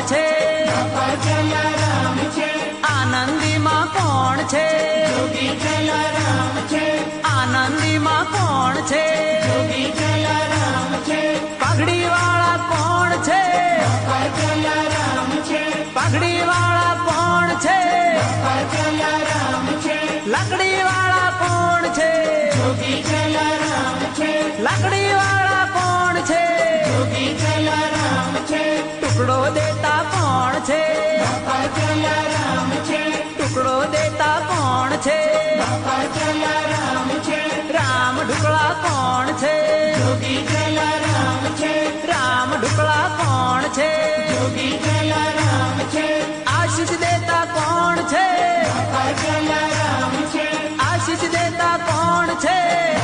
છે? આનંદીમાં કોણ છે? આનંદીમાં કોણ છે? પગડીવાળા કોણ છે? પગડીવાળા કોણ છે? લકડીવાળા કોણ છે? લકડીવાળા કોણ છે? ટુકડો દેતા કોણ છે? ટુકડો દેતા કોણ છે? રામ ઢુકળા કોણ છે? રામ ઢુકળા કોણ છે? આશીષ દેતા કોણ છે? આશીષ દેતા કોણ છે?